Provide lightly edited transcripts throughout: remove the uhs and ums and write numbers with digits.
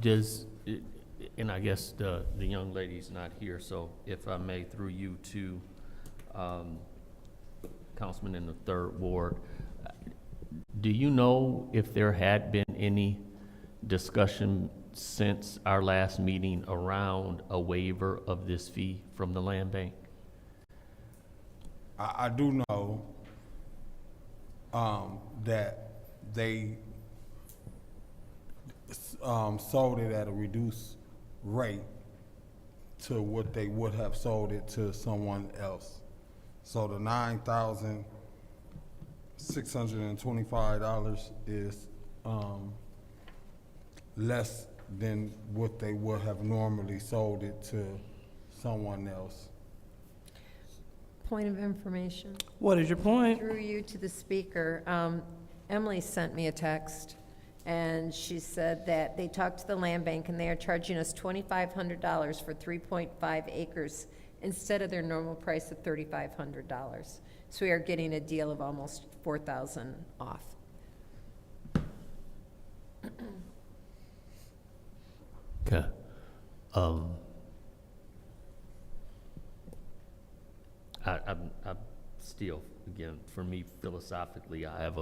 Does, and I guess the young lady's not here, so if I may, through you to Councilman in the 3rd Ward, do you know if there had been any discussion since our last meeting around a waiver of this fee from the land bank? I do know that they sold it at a reduced rate to what they would have sold it to someone else. So the $9,625 is less than what they would have normally sold it to someone else. Point of information. What is your point? Through you to the speaker, Emily sent me a text, and she said that they talked to the land bank and they are charging us $2,500 for 3.5 acres instead of their normal price of $3,500. So we are getting a deal of almost $4,000 off. Okay. I'm still, again, for me, philosophically, I have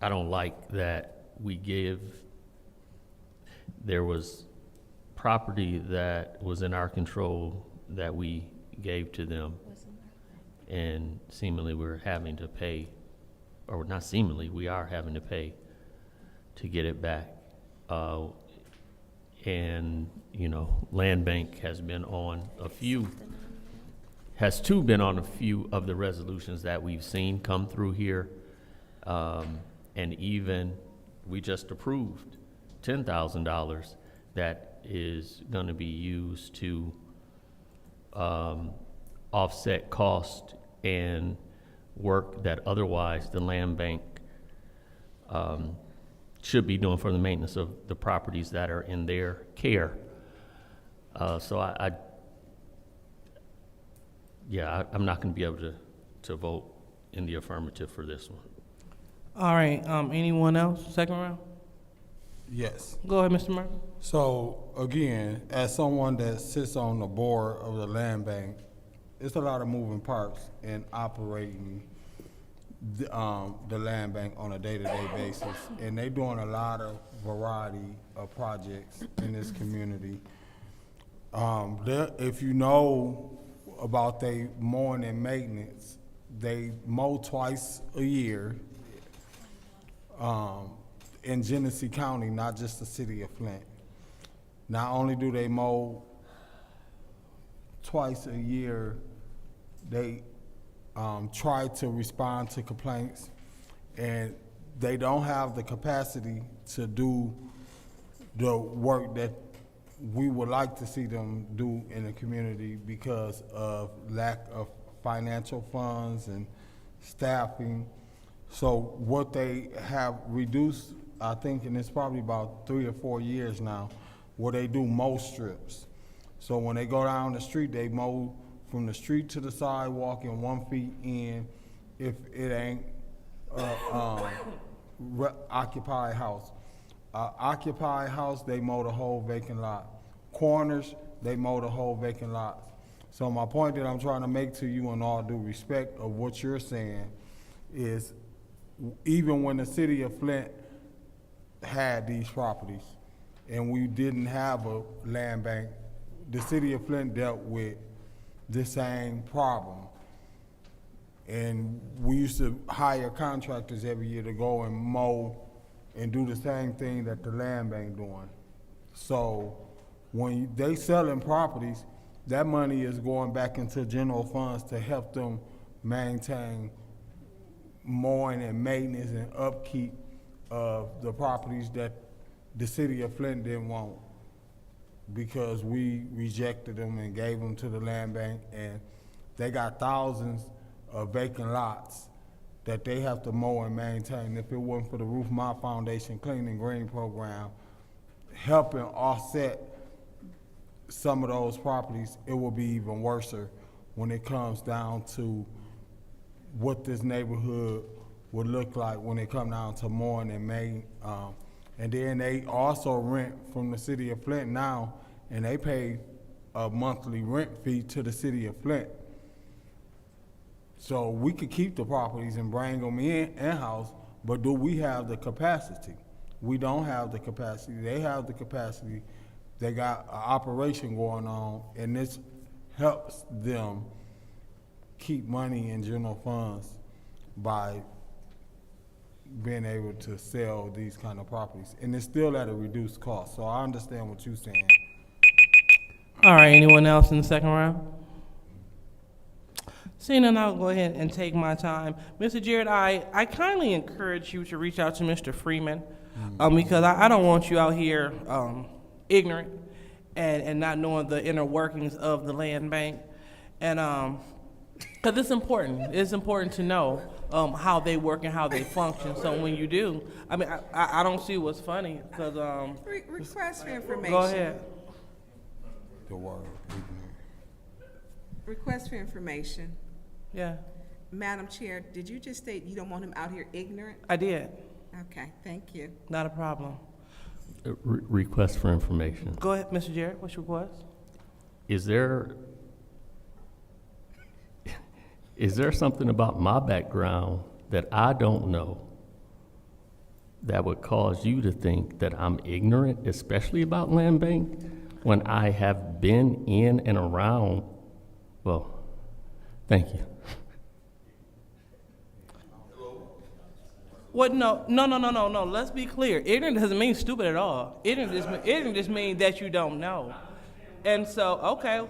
I don't like that we there was property that was in our control that we gave to them, and seemingly we're having to pay, or not seemingly, we are having to pay to get it back. And, you know, Land Bank has been on a few of the resolutions that we've seen come through here. And even, we just approved $10,000 that is gonna be used to, offset cost and work that otherwise the Land Bank, should be doing for the maintenance of the properties that are in their care. So I'm not going to be able to vote in the affirmative for this one. All right, anyone else? Second round? Yes. Go ahead, Mr. Murphy. So again, as someone that sits on the board of the land bank, it's a lot of moving parts in operating the land bank on a day-to-day basis, and they're doing a lot of variety of projects in this community. If you know about they mowing and maintenance, they mow twice a year in Genesee County, not just the city of Flint. Not only do they mow twice a year, they try to respond to complaints, and they don't have the capacity to do the work that we would like to see them do in the community because of lack of financial funds and staffing. So what they have reduced, I think, and it's probably about 3 or 4 years now, where they do mow strips. So when they go down the street, they mow from the street to the sidewalk and 1 feet in if it ain't occupied house. Occupied house, they mow the whole vacant lot. Corners, they mow the whole vacant lot. So my point that I'm trying to make to you in all due respect of what you're saying is even when the city of Flint had these properties and we didn't have a land bank, the city of Flint dealt with the same problem. And we used to hire contractors every year to go and mow and do the same thing that the land bank doing. So when they selling properties, that money is going back into general funds to help them maintain mowing and maintenance and upkeep of the properties that the city of Flint didn't want, because we rejected them and gave them to the land bank, and they got thousands of vacant lots that they have to mow and maintain. If it wasn't for the Roof My Foundation Clean and Green program helping offset some of those properties, it will be even worse when it comes down to what this neighborhood would look like when they come down to mowing in May. And then they also rent from the city of Flint now, and they pay a monthly rent fee to the city of Flint. So we could keep the properties and bring them in-house, but do we have the capacity? We don't have the capacity. They have the capacity. They got an operation going on, and this helps them keep money in general funds by being able to sell these kind of properties. And it's still at a reduced cost. So I understand what you're saying. All right, anyone else in the second round? Seeing none, I'll go ahead and take my time. Mr. Jarrett, I kindly encourage you to reach out to Mr. Freeman, because I don't want you out here ignorant and not knowing the inner workings of the land bank. And because it's important. It's important to know how they work and how they function. So when you do, I mean, I don't see what's funny, because Request for information. go ahead. The word. Request for information. Yeah, Madam Chair, did you just state you don't want him out here ignorant? I did. Okay, thank you. Not a problem. Request for information. Go ahead, Mr. Jarrett, what's your request? Is there something about my background that I don't know that would cause you to think that I'm ignorant, especially about land bank, when I have been in and around? Well, thank you. What? No. Let's be clear. Ignorant doesn't mean stupid at all. Ignorant just means that you don't know. And so, okay.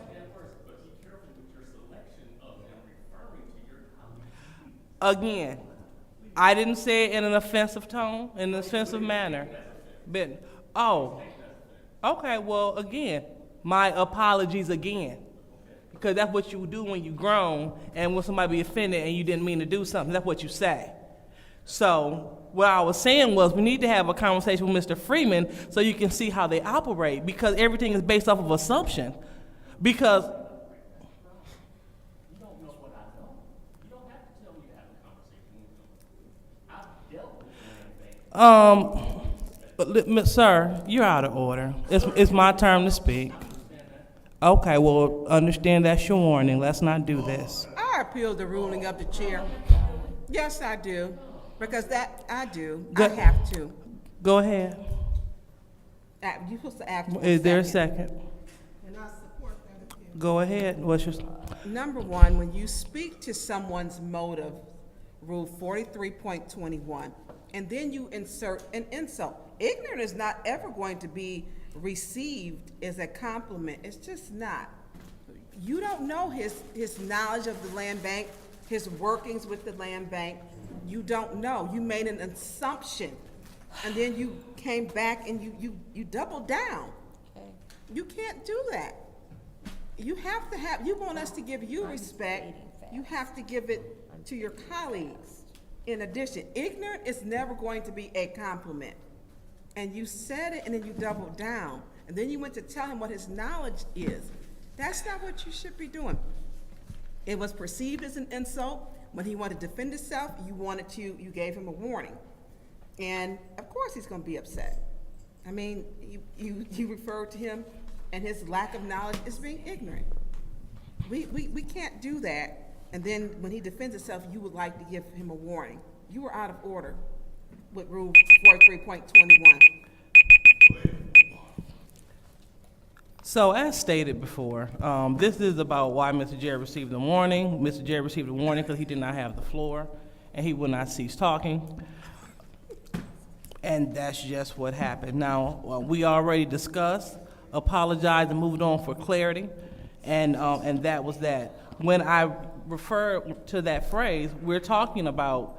Again, I didn't say it in an offensive tone, in an offensive manner. But, okay, well, again, my apologies again. Because that's what you do when you're grown, and when somebody be offended and you didn't mean to do something, that's what you say. So what I was saying was we need to have a conversation with Mr. Freeman so you can see how they operate, because everything is based off of assumption. Because you don't know what I know. You don't have to tell me to have a conversation with them. I've dealt with but sir, you're out of order. It's my turn to speak. Okay, well, understand that's your warning. Let's not do this. I appeal the ruling of the chair. Yes, I do. Because that, I do. Go- I have to. Go ahead. You're supposed to ask for Is there a second? And I support that appeal. Go ahead. What's your? Number one, when you speak to someone's motive, Rule 43.21, and then you insert an insult, ignorant is not ever going to be received as a compliment. It's just not. You don't know his knowledge of the land bank, his workings with the land bank. You don't know. You made an assumption, and then you came back and you doubled down. Okay. You can't do that. You have to have, you want us to give you respect, you have to give it to your colleagues. In addition, ignorant is never going to be a compliment. And you said it and then you doubled down. And then you went to tell him what his knowledge is. That's not what you should be doing. It was perceived as an insult. When he wanted to defend himself, you gave him a warning. And of course he's gonna be upset. I mean, you referred to him and his lack of knowledge as being ignorant. We can't do that. And then when he defends himself, you would like to give him a warning. You were out of order with Rule 43.21. So as stated before, this is about why Mr. Jarrett received the warning. Mr. Jarrett received a warning because he did not have the floor, and he would not cease talking. And that's just what happened. Now, we already discussed, apologized, and moved on for clarity, and that was that. When I refer to that phrase, we're talking about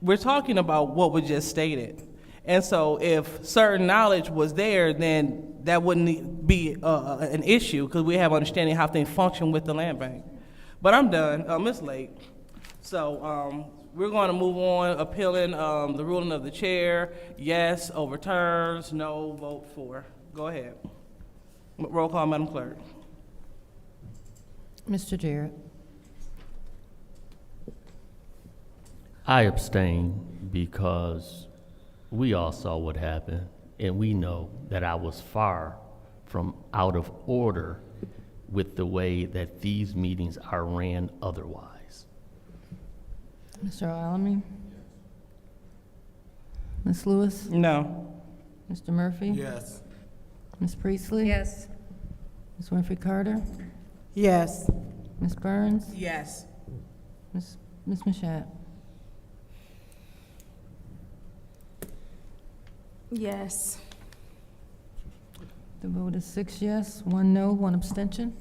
what was just stated. And so if certain knowledge was there, then that wouldn't be an issue, because we have understanding how things function with the land bank. But I'm done. It's late. So we're going to move on, appealing the ruling of the chair. Yes, overturns, no, vote for. Go ahead. Roll call, Madam Clerk. Mr. Jarrett? I abstain because we all saw what happened, and we know that I was far from out of order with the way that these meetings are ran otherwise. Mr. Alamin? Ms. Lewis? No. Mr. Murphy? Yes. Ms. Priestley? Yes. Ms. Winfrey Carter? Yes. Ms. Burns? Yes. Ms. Mashat? Yes. The vote is 6 yes, 1 no, 1 abstention.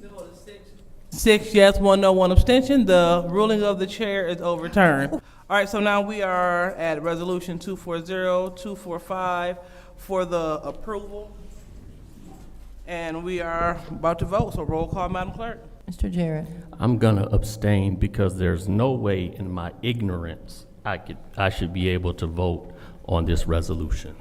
6 yes, 1 no, 1 abstention. The ruling of the chair is overturned. All right, so now we are at Resolution 240-245 for the approval. And we are about to vote, so roll call, Madam Clerk. Mr. Jarrett? I'm gonna abstain because there's no way in my ignorance I should be able to vote on this resolution.